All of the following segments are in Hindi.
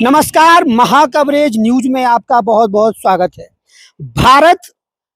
नमस्कार, महाकवरेज न्यूज में आपका बहुत बहुत स्वागत है। भारत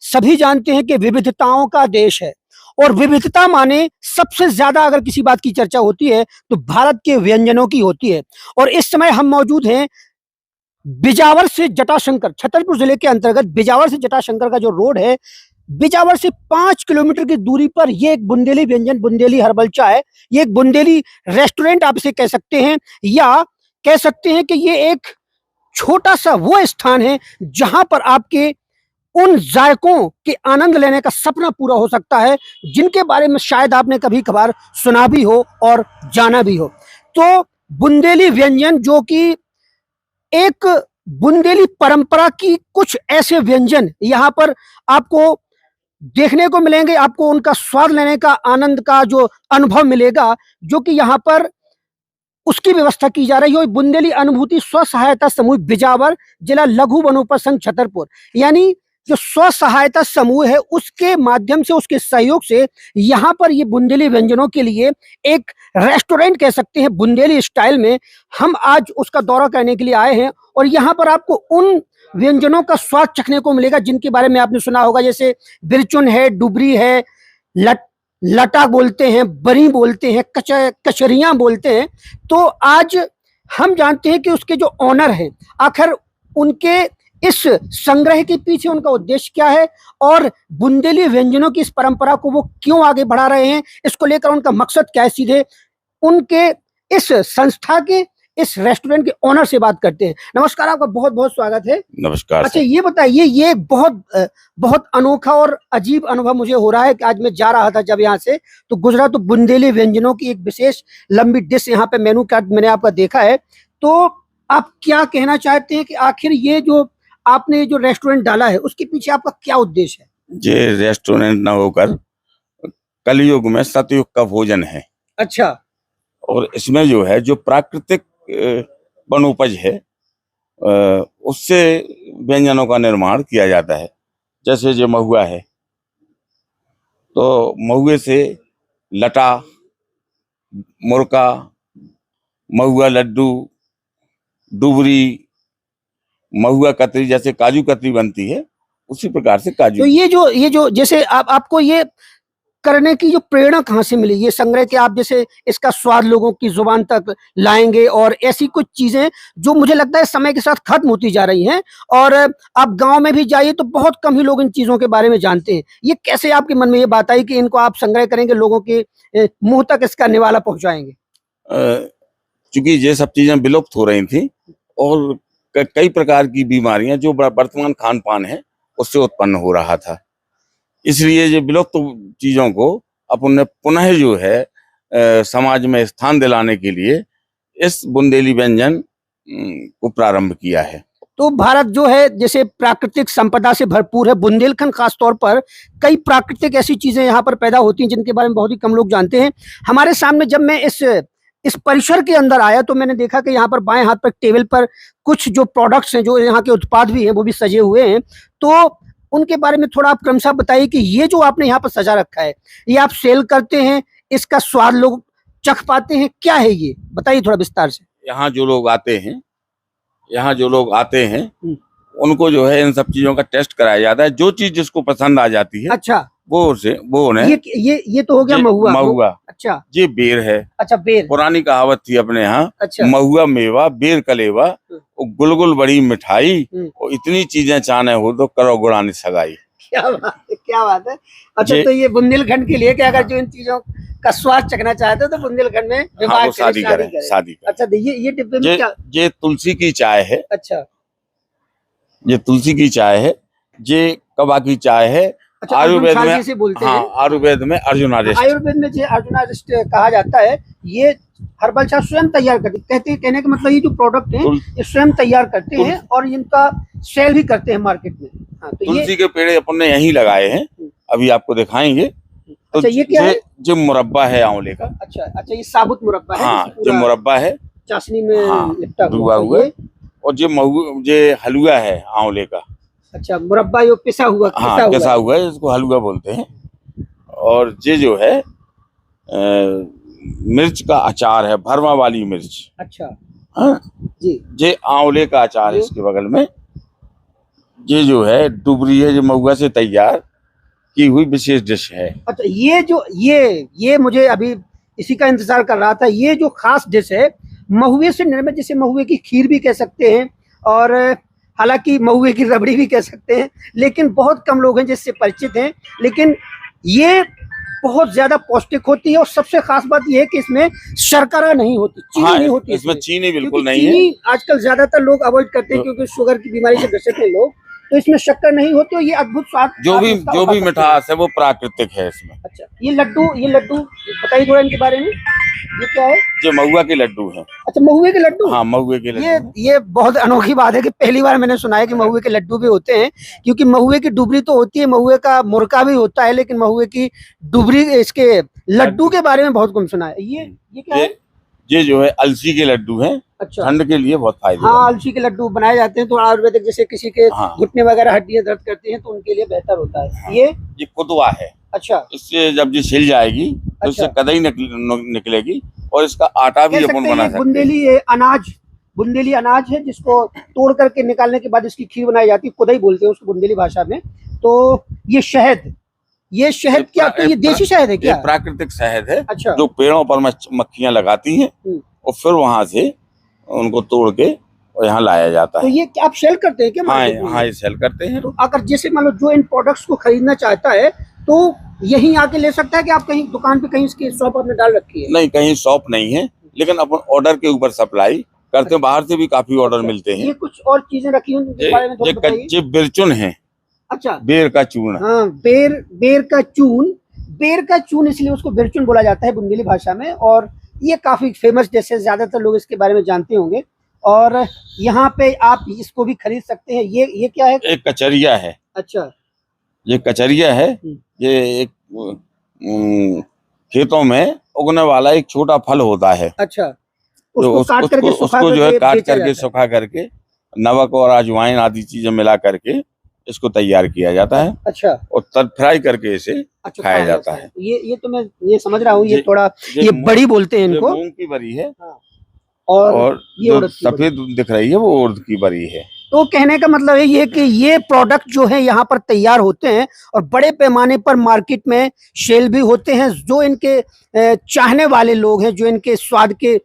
सभी जानते हैं कि विविधताओं का देश है और विविधता माने सबसे ज्यादा अगर किसी बात की चर्चा होती है तो भारत के व्यंजनों की होती है। और इस समय हम मौजूद हैं बिजावर से जटाशंकर, छतरपुर जिले के अंतर्गत बिजावर से जटाशंकर का जो रोड है, बिजावर से 5 किलोमीटर की दूरी पर ये एक बुंदेली व्यंजन, बुंदेली हर्बल चाय, ये एक बुंदेली रेस्टोरेंट आप इसे कह सकते हैं, या कह सकते हैं कि ये एक छोटा सा वो स्थान है जहां पर आपके उन जायकों के आनंद लेने का सपना पूरा हो सकता है जिनके बारे में शायद आपने कभी कभार सुना भी हो और जाना भी हो। तो बुंदेली व्यंजन, जो कि एक बुंदेली परंपरा की कुछ ऐसे व्यंजन यहाँ पर आपको देखने को मिलेंगे, आपको उनका स्वाद लेने का, आनंद का जो अनुभव मिलेगा, जो कि यहाँ पर उसकी व्यवस्था की जा रही है। बुंदेली अनुभूति स्व सहायता समूह बिजावर, जिला लघु वनोपज संघ छतरपुर, यानी जो स्व सहायता समूह है उसके माध्यम से, उसके सहयोग से यहाँ पर ये बुंदेली व्यंजनों के लिए एक रेस्टोरेंट कह सकते हैं बुंदेली स्टाइल में, हम आज उसका दौरा करने के लिए आए हैं। और यहाँ पर आपको उन व्यंजनों का स्वाद चखने को मिलेगा जिनके बारे में आपने सुना होगा, जैसे बिरचुन है, डुबरी है, लटा बोलते हैं, बरी बोलते हैं, कचरियां बोलते हैं। तो आज हम जानते हैं कि उसके जो ऑनर हैं, आखिर उनके इस संग्रह के पीछे उनका उद्देश्य क्या है और बुंदेली व्यंजनों की इस परंपरा को वो क्यों आगे बढ़ा रहे हैं, इसको लेकर उनका मकसद क्या है। सीधे उनके इस संस्था के, इस रेस्टोरेंट के ऑनर से बात करते हैं। नमस्कार, आपका बहुत बहुत स्वागत है। नमस्कार। अच्छा, ये बताइए, ये बहुत अनोखा और अजीब अनुभव मुझे हो रहा है कि आज मैं जा रहा था जब यहाँ से, तो गुजरा तो बुंदेली व्यंजनों की एक विशेष लंबी डिश यहाँ पे मेनू कार्ड मैंने आपका देखा है। तो आप क्या कहना चाहते हैं कि आखिर ये जो आपने जो रेस्टोरेंट डाला है उसके पीछे आपका क्या उद्देश्य है? ये रेस्टोरेंट ना होकर कलयुग में सतयुग का भोजन है। अच्छा। और इसमें जो है, जो प्राकृतिक वनोपज है उससे व्यंजनों का निर्माण किया जाता है। जैसे जो महुआ है, तो महुए से लटा, मुरका, महुआ लड्डू, डुबरी, महुआ कतरी, जैसे काजू कतरी बनती है उसी प्रकार से काजू। तो ये जो जैसे आपको ये करने की जो प्रेरणा कहाँ से मिली, ये संग्रह के आप जैसे इसका स्वाद लोगों की जुबान तक लाएंगे और ऐसी कुछ चीजें जो मुझे लगता है समय के साथ खत्म होती जा रही हैं, और आप गांव में भी जाइए तो बहुत कम ही लोग इन चीजों के बारे में जानते हैं। ये कैसे आपके मन में ये बात आई कि इनको आप संग्रह करेंगे, लोगों के मुंह तक इसका निवाला पहुंचाएंगे? चूंकि ये सब चीजें विलुप्त हो रही थी और कई प्रकार की बीमारियां जो वर्तमान खान पान है उससे उत्पन्न हो रहा था, इसलिए ये विलुप्त चीजों को अपन पुनः जो है समाज में स्थान दिलाने के लिए इस बुंदेली व्यंजन को प्रारंभ किया है। तो भारत जो है जैसे प्राकृतिक संपदा से भरपूर है, बुंदेलखंड खासतौर पर कई प्राकृतिक ऐसी चीजें यहाँ पर पैदा होती हैं जिनके बारे में बहुत ही कम लोग जानते हैं। हमारे सामने जब मैं इस परिसर के अंदर आया तो मैंने देखा कि यहाँ पर बाएं हाथ पर टेबल पर कुछ जो प्रोडक्ट्स हैं, जो यहाँ के उत्पाद भी हैं, वो भी सजे हुए हैं। तो उनके बारे में थोड़ा आप क्रमशः बताइए कि ये जो आपने यहाँ पर सजा रखा है, ये आप सेल करते हैं, इसका स्वाद लोग चख पाते हैं, क्या है ये बताइए थोड़ा विस्तार से। यहाँ जो लोग आते हैं उनको जो है इन सब चीजों का टेस्ट कराया जाता है। जो चीज जिसको पसंद आ जाती है, अच्छा, वो उन्हें ये तो हो गया महुआ। अच्छा, ये बेर है। अच्छा, बेर पुरानी कहावत थी अपने यहाँ। अच्छा। महुआ मेवा, बेर कलेवा, गुलगुल बड़ी मिठाई, और इतनी चीजें चाहने हो तो करो गुड़ानी सगाई। क्या बात है। अच्छा, तो ये बुंदेलखंड के लिए, अगर जो इन चीजों का स्वाद चखना चाहते हो तो बुंदेलखंड में हाँ, शादी करें। अच्छा, ये डिब्बे में क्या? ये तुलसी की चाय है। अच्छा, ये तुलसी की चाय है। ये कबा की चाय है। अच्छा, आयुर्वेद में बोलते हैं। आयुर्वेद में अर्जुनारिष्ट। आयुर्वेद में जो अर्जुनारिष्ट कहा जाता है, ये हर्बल चाय स्वयं तैयार करते, कहने का मतलब ये जो प्रोडक्ट है ये स्वयं तैयार करते हैं और इनका सेल भी करते हैं मार्केट में। हाँ, तो तुलसी के पेड़ अपन ने यहीं लगाए हैं, अभी आपको दिखाएंगे। तो अच्छा, ये क्या है? जो मुरब्बा है आंवले का। अच्छा, ये साबुत मुरब्बा है। हाँ, जो मुरब्बा है चाशनी में लिपटा हुआ है। और जो हलवा है आंवले का। अच्छा, मुरब्बा जो पिसा हुआ है, इसको हलवा बोलते हैं। और ये जो है मिर्च का अचार है, भरमा वाली मिर्च। अच्छा। हाँ, जी ये आंवले का अचार है इसके बगल में। ये जो है डुबरी है, जो महुआ से तैयार की हुई विशेष डिश है। अच्छा, ये जो ये मुझे अभी इसी का इंतजार कर रहा था। ये जो खास डिश है महुए से निर्मित, जिसे महुए की खीर भी कह सकते हैं और हालांकि महुए की रबड़ी भी कह सकते हैं, लेकिन बहुत कम लोग हैं जिससे परिचित हैं। लेकिन ये बहुत ज्यादा पौष्टिक होती है और सबसे खास बात यह है कि इसमें शर्करा नहीं होती, चीनी हाँ, नहीं होती इसमें चीनी बिल्कुल क्योंकि नहीं है। चीनी आजकल ज्यादातर लोग अवॉइड करते हैं क्योंकि शुगर की बीमारी से ग्रसित हैं लोग, तो इसमें शक्कर नहीं होती और ये अद्भुत स्वाद जो आप भी इसका जो उठा भी सकते हैं। मिठास है वो प्राकृतिक है इसमें। अच्छा, ये लड्डू बताइए थोड़ा इनके बारे में, ये क्या है? जो महुआ के लड्डू हैं। अच्छा, महुए के लड्डू। हाँ, महुए के लड्डू हैं। ये बहुत अनोखी बात है कि पहली बार मैंने सुना है कि महुए के लड्डू भी होते हैं, क्योंकि महुए की डुबरी तो होती है, महुए का मुरका भी होता है, लेकिन महुए की डुबरी, इसके लड्डू के बारे में बहुत कम सुना है। ये क्या है? ये जो है अलसी के लड्डू हैं। अच्छा, ठंड के लिए बहुत फायदेमंद हाँ, है। अलसी के लड्डू बनाए जाते हैं तो आयुर्वेदिक, जैसे किसी के हाँ। घुटने वगैरह हड्डियां दर्द करती हैं तो उनके लिए बेहतर होता है। हाँ। ये कुदवा है। अच्छा, इससे जब ये छिल जाएगी तो इससे अच्छा। कदई निकलेगी और इसका आटा भी कह अपन सकते हैं बना ये सकते हैं। बुंदेली अनाज है जिसको तोड़ करके निकालने के बाद इसकी खीर बनाई जाती है, कुदई बोलते हैं उसको बुंदेली भाषा में। तो ये शहद क्या, तो ये देशी शहद है क्या? ये प्राकृतिक शहद है। अच्छा, जो पेड़ों पर मक्खियां लगाती हैं और फिर वहां से उनको तोड़ के और यहाँ लाया जाता तो है। ये क्या आप सेल करते हैं क्या हाँ, मार्केट में? हाँ, ये सेल करते हैं। तो अगर जैसे मान लो जो इन प्रोडक्ट्स को खरीदना चाहता है तो यहीं आके ले सकता है कि आप कहीं दुकान पे कहीं इसकी शॉप आपने डाल रखी है? नहीं, कहीं शॉप नहीं है, लेकिन अपन ऑर्डर के ऊपर सप्लाई करते हैं। बाहर से भी काफी ऑर्डर मिलते हैं। ये कुछ और चीजें रखी हुई उनके बारे में थोड़ा बताइए। कच्चे बिरचुन है। अच्छा, बेर का चूर्ण। हाँ, बेर का चून इसलिए उसको बिरचुन बोला जाता है बुंदेली भाषा में, और ये काफी फेमस, जैसे ज्यादातर लोग इसके बारे में जानते होंगे। और यहाँ पे आप इसको भी खरीद सकते हैं। ये क्या है? एक कचरिया है। अच्छा, ये कचरिया है। ये एक खेतों में उगने वाला एक छोटा फल होता है। अच्छा, तो उसको काट करके सुखा उसको जो है काट बेचा करके जाता है। सुखा करके नमक और अजवाइन आदि चीजें मिला करके इसको तैयार किया जाता है अच्छा, और तब फ्राई करके इसे अच्छा, खाया जाता है। ये तो मैं ये समझ रहा हूँ। ये थोड़ा ये बड़ी बोलते हैं ये इनको, मूंग की बरी है। और ये जो उड़द की बरी। सफेद दिख रही है वो उड़द की बरी है। तो कहने का मतलब है ये कि ये प्रोडक्ट जो है यहाँ पर तैयार होते हैं और बड़े पैमाने पर मार्केट में सेल भी होते हैं। जो इनके चाहने वाले लोग हैं, जो इनके स्वाद के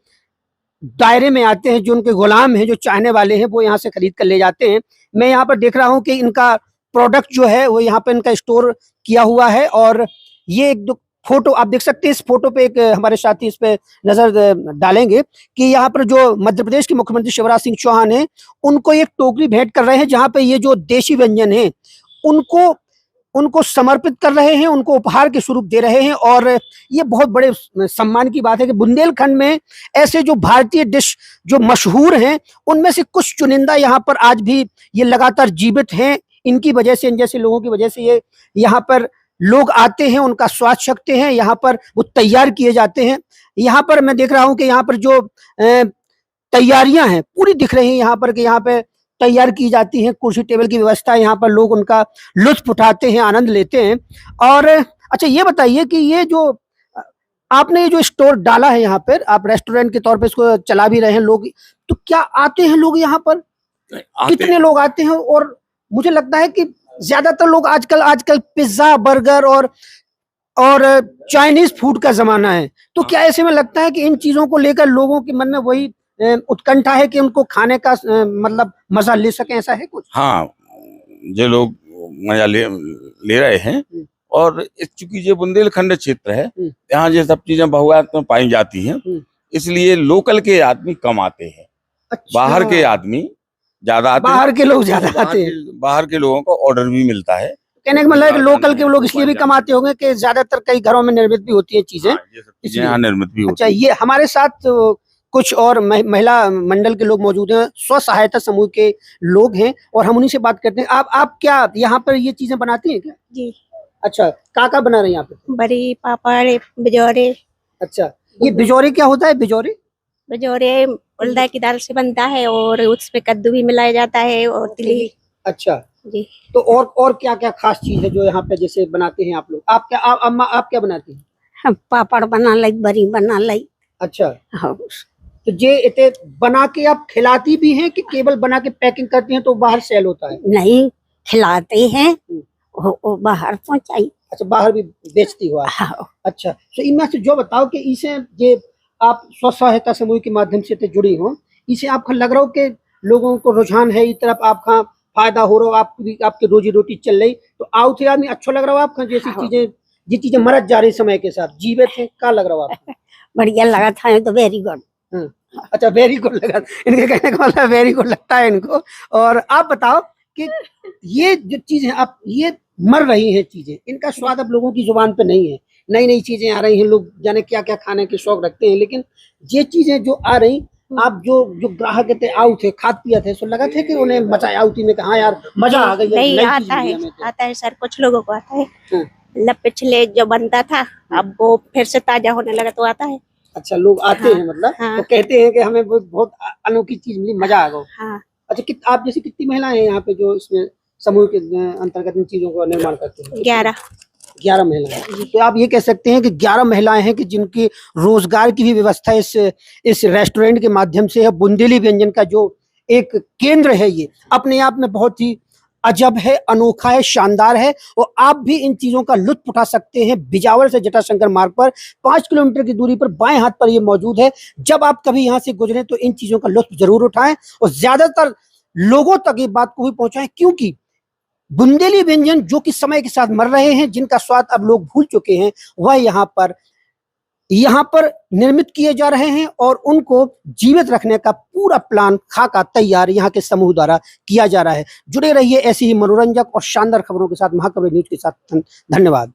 दायरे में आते हैं, जो उनके गुलाम हैं, जो चाहने वाले हैं, वो यहाँ से खरीद कर ले जाते हैं। मैं यहाँ पर देख रहा हूँ कि इनका प्रोडक्ट जो है वो यहाँ पे इनका स्टोर किया हुआ है। और ये एक दो फोटो आप देख सकते हैं। इस फोटो पे एक हमारे साथी इस पे नजर डालेंगे कि यहाँ पर जो मध्य प्रदेश के मुख्यमंत्री शिवराज सिंह चौहान हैं, उनको एक टोकरी भेंट कर रहे हैं जहाँ पे ये जो देशी व्यंजन है उनको समर्पित कर रहे हैं, उनको उपहार के स्वरूप दे रहे हैं। और ये बहुत बड़े सम्मान की बात है कि बुंदेलखंड में ऐसे जो भारतीय डिश जो मशहूर हैं उनमें से कुछ चुनिंदा यहाँ पर आज भी ये लगातार जीवित हैं। इनकी वजह से, इन जैसे लोगों की वजह से ये यहाँ पर लोग आते हैं, उनका स्वाद चखते हैं, यहाँ पर वो तैयार किए जाते हैं। यहाँ पर मैं देख रहा हूँ कि यहाँ पर जो तैयारियां हैं पूरी दिख रही हैं यहाँ पर कि यहाँ पे तैयार की जाती हैं। कुर्सी टेबल की व्यवस्था है, यहाँ पर लोग उनका लुत्फ उठाते हैं, आनंद लेते हैं। और अच्छा, ये बताइए कि ये जो आपने ये जो स्टोर डाला है यहाँ पर, आप रेस्टोरेंट के तौर पे इसको चला भी रहे हैं, लोग तो क्या आते हैं लोग यहाँ पर? कितने लोग आते हैं? और मुझे लगता है कि ज्यादातर लोग आजकल पिज्जा, बर्गर और चाइनीज फूड का जमाना है, तो क्या ऐसे में लगता है कि इन चीजों को लेकर लोगों के मन में वही उत्कंठा है कि उनको खाने का मतलब मजा ले सकें, ऐसा है कुछ? हाँ, जो लोग मजा ले रहे हैं। और चूंकि ये बुंदेलखंड क्षेत्र है, यहाँ ये सब चीजें बहुआयत में पाई जाती हैं, इसलिए लोकल के आदमी कम आते हैं। अच्छा, बाहर के आदमी ज्यादा आते हैं। बाहर के लोग ज्यादा आते हैं। बाहर के लोगों को ऑर्डर भी मिलता है। कहने का मतलब है कि लोकल के लोग इसलिए भी कम आते होंगे कि ज्यादातर कई घरों में निर्मित भी होती है चीजें। हाँ, ये सब चीजें यहाँ निर्मित भी होती अच्छा, ये हमारे साथ कुछ और महिला मंडल के लोग मौजूद हैं, स्व सहायता समूह के लोग हैं, और हम उन्हीं से बात करते हैं। आप क्या यहाँ पर ये चीजें बनाती हैं क्या? जी। अच्छा, का बना रहे हैं यहाँ पे? बड़ी, पापड़, बिजोरे। अच्छा, ये बिजोरे क्या होता है? बिजोरे उड़द की दाल से बनता है और उसपे कद्दू भी मिलाया जाता है और तिली। अच्छा जी। तो और क्या क्या खास चीज है जो यहाँ पे जैसे बनाते हैं आप लोग? अम्मा आप क्या बनाती हैं? हम पापड़ बना लाई, बरी बना लाई। अच्छा, हाँ, तो जे इते बना के आप खिलाती भी हैं कि केवल बना के पैकिंग करती हैं तो बाहर सेल होता है? नहीं खिलाते हैं, वो बाहर पहुंचाई। अच्छा, बाहर भी बेचती हो आप? हाँ। अच्छा, तो इनमें से जो बताओ कि इसे ये आप स्व सहायता समूह के माध्यम से तो जुड़ी हो, इसे आपका लग रहा हो कि लोगों को रुझान है इस तरफ, आपका फायदा हो रहा हो, आपकी रोजी रोटी चल रही, तो आओ थे आदमी अच्छा लग रहा हो आपका? जैसी हाँ। चीजें जी चीजें मरद जा रही समय के साथ जीवे थे, क्या लग रहा हो आपको? बढ़िया लगा था तो वेरी गुड। अच्छा, वेरी गुड लगा, इनके कहने का मतलब वेरी गुड लगता है इनको। और आप बताओ कि ये जो चीजें आप ये मर रही हैं चीजें, इनका स्वाद अब लोगों की जुबान पे नहीं है, नई नई चीजें आ रही हैं, लोग जाने क्या क्या खाने के शौक रखते हैं, लेकिन ये चीजें जो आ रही, आप जो जो ग्राहक थे आउ थे खाद पिया थे, सो लगा थे कि उन्हें मजा आउती में कहा यार मजा आ गई, नहीं नई चीज आता मिली है, हमें तो। आता है सर, कुछ लोगों को आता है। हाँ। मतलब पिछले जो बनता था अब वो फिर से ताजा होने लगा तो आता है। अच्छा, लोग आते हैं मतलब, हाँ। तो कहते हैं कि हमें बहुत अनोखी चीज मिली, मजा आ गया। हाँ। अच्छा, आप जैसे कितनी महिलाएं हैं यहाँ पे जो इसमें समूह के अंतर्गत इन चीजों का निर्माण करते हैं? 11 महिलाएं। तो आप ये कह सकते हैं कि 11 महिलाएं हैं कि जिनकी रोजगार की भी व्यवस्था इस रेस्टोरेंट के माध्यम से है। बुंदेली व्यंजन का जो एक केंद्र है, ये अपने आप में बहुत ही अजब है, अनोखा है, शानदार है, और आप भी इन चीजों का लुत्फ उठा सकते हैं। बिजावर से जटाशंकर मार्ग पर 5 किलोमीटर की दूरी पर बाएं हाथ पर ये मौजूद है। जब आप कभी यहाँ से गुजरे तो इन चीजों का लुत्फ जरूर उठाएं और ज्यादातर लोगों तक ये बात को भी पहुंचाएं, क्योंकि बुंदेली व्यंजन जो कि समय के साथ मर रहे हैं, जिनका स्वाद अब लोग भूल चुके हैं, वह यहाँ पर निर्मित किए जा रहे हैं और उनको जीवित रखने का पूरा प्लान खाका तैयार यहाँ के समूह द्वारा किया जा रहा है। जुड़े रहिए ऐसी ही मनोरंजक और शानदार खबरों के साथ महाखबर न्यूज के साथ। धन्यवाद।